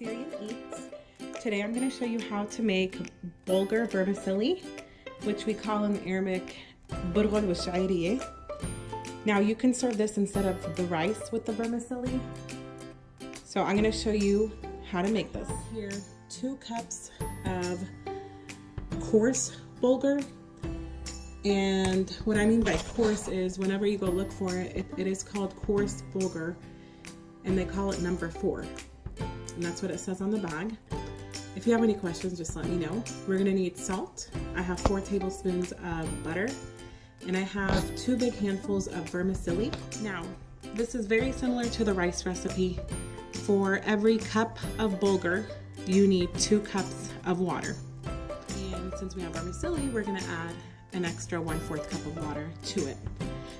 Syrian Eats. Today I'm going to show you how to make Bulgur Vermicelli, which we call in Arabic برغل وشعيرية. Now you can serve this instead of the rice with the vermicelli. So I'm going to show you how to make this. Here, 2 cups of coarse bulgur. And what I mean by coarse is whenever you go look for it, it is called coarse bulgur, and they call it number 4. And that's what it says on the bag. If you have any questions, just let me know. We're gonna need salt. I have 4 tablespoons of butter, and I have 2 big handfuls of vermicelli. Now, this is very similar to the rice recipe. For every cup of bulgur, you need 2 cups of water. And since we have vermicelli, we're gonna add an extra 1/4 cup of water to it.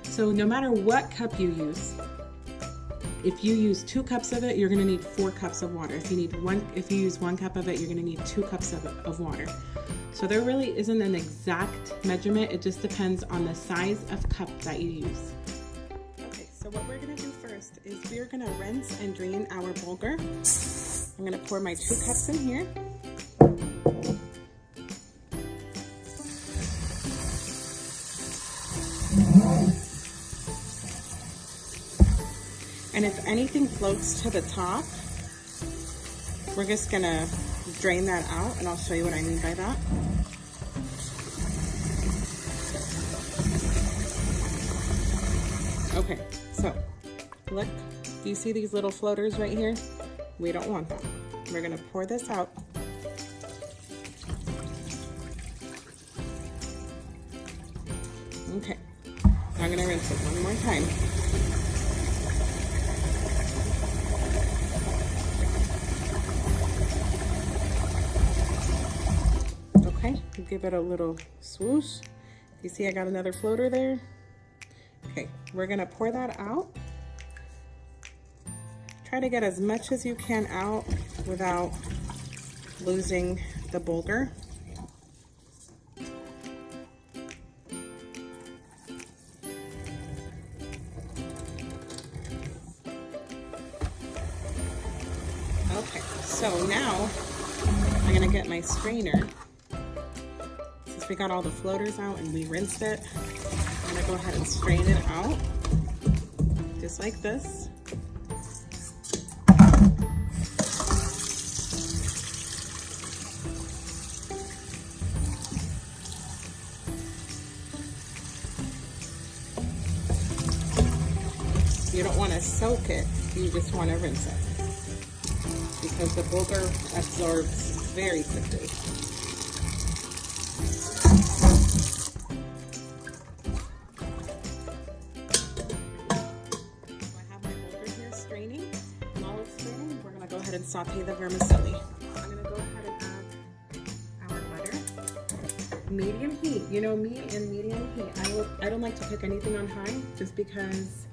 So no matter what cup you use, if you use 2 cups of it, you're gonna need 4 cups of water. If you use 1 cup of it, you're gonna need 2 cups of water. So there really isn't an exact measurement. It just depends on the size of cup that you use. Okay, so what we're gonna do first is we're gonna rinse and drain our bulgur. I'm gonna pour my 2 cups in here. And if anything floats to the top, we're just gonna drain that out, and I'll show you what I mean by that. Okay, so look, do you see these little floaters right here? We don't want that. We're gonna pour this out. Okay, I'm gonna rinse it one more time. Okay, give it a little swoosh. You see I got another floater there? Okay, we're gonna pour that out. Try to get as much as you can out without losing the bulgur. Okay, so now I'm gonna get my strainer. We got all the floaters out and we rinsed it. I'm gonna go ahead and strain it out, just like this. You don't want to soak it, you just want to rinse it, because the bulgur absorbs very quickly. And saute the vermicelli. I'm gonna go ahead and add our butter. Medium heat. You know me and medium heat. I don't like to cook anything on high just because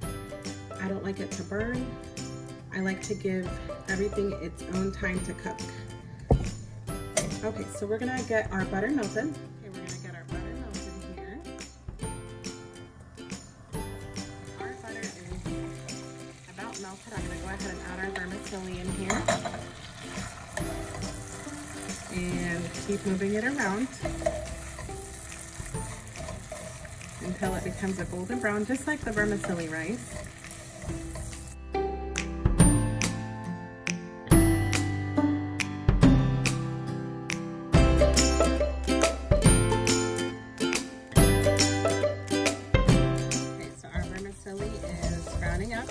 I don't like it to burn. I like to give everything its own time to cook. Okay, so we're gonna get our butter melted. Okay, we're gonna get our butter melted here. Our butter is about melted. I'm gonna go ahead and add our vermicelli in here. And keep moving it around until it becomes a golden brown, just like the vermicelli rice. Okay, so our vermicelli is browning up.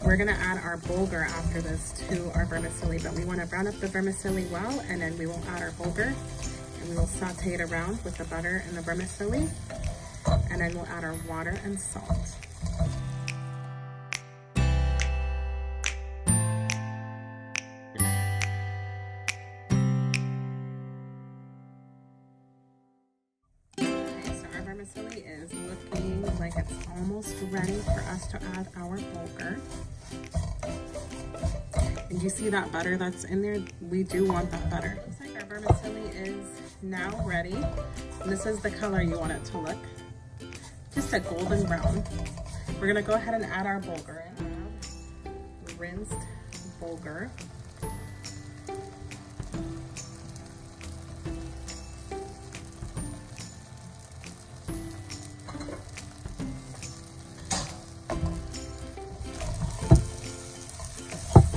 We're gonna add our bulgur after this to our vermicelli, but we wanna brown up the vermicelli well, and then we will add our bulgur, and we will saute it around with the butter and the vermicelli, and then we'll add our water and salt. Vermicelli is looking like it's almost ready for us to add our bulgur. And you see that butter that's in there? We do want that butter. Looks like our vermicelli is now ready. And this is the color you want it to look. Just a golden brown. We're gonna go ahead and add our bulgur in. Rinsed bulgur.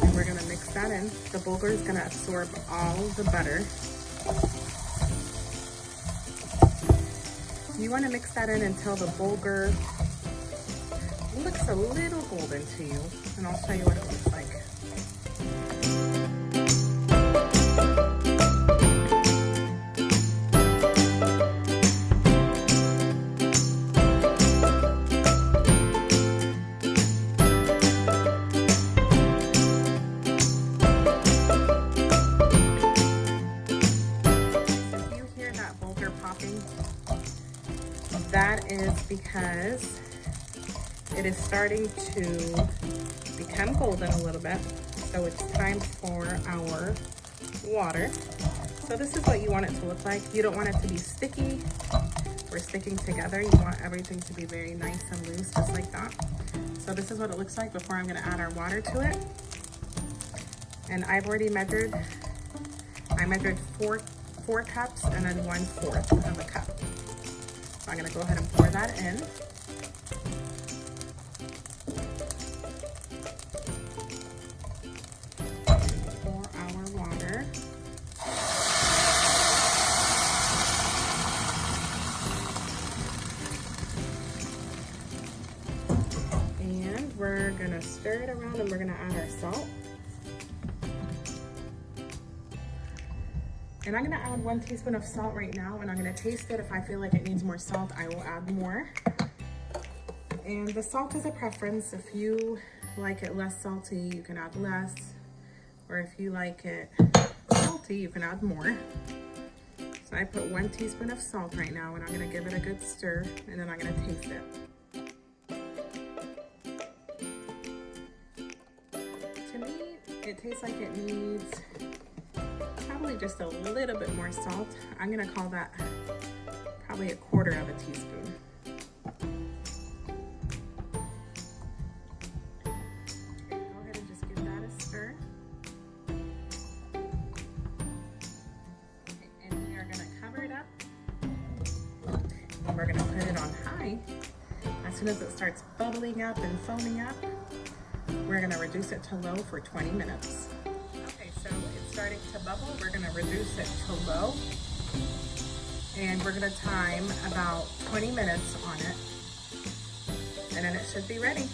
And we're gonna mix that in. The bulgur is gonna absorb all the butter. You want to mix that in until the bulgur looks a little golden to you, and I'll show you what it looks like. If you hear that bulgur popping, that is because it is starting to become golden a little bit. So it's time for our water. So this is what you want it to look like. You don't want it to be sticky or sticking together. You want everything to be very nice and loose, just like that. So this is what it looks like before I'm gonna add our water to it. And I've already measured. I measured four cups and then 1/4 of a cup. So I'm gonna go ahead and pour that in. Pour our water. And we're gonna stir it around and we're gonna add our salt. And I'm gonna add 1 teaspoon of salt right now, and I'm gonna taste it. If I feel like it needs more salt, I will add more. And the salt is a preference. If you like it less salty, you can add less. Or if you like it salty, you can add more. So I put 1 teaspoon of salt right now, and I'm gonna give it a good stir, and then I'm gonna taste it. To me, it tastes like it needs probably just a little bit more salt. I'm gonna call that probably 1/4 of a teaspoon. Okay, go ahead and just give that a stir. Okay, and we are gonna cover it up. And we're gonna put it on high. As soon as it starts bubbling up and foaming up, we're gonna reduce it to low for 20 minutes. So it's starting to bubble. We're gonna reduce it to low, and we're gonna time about 20 minutes on it, and then it should be ready.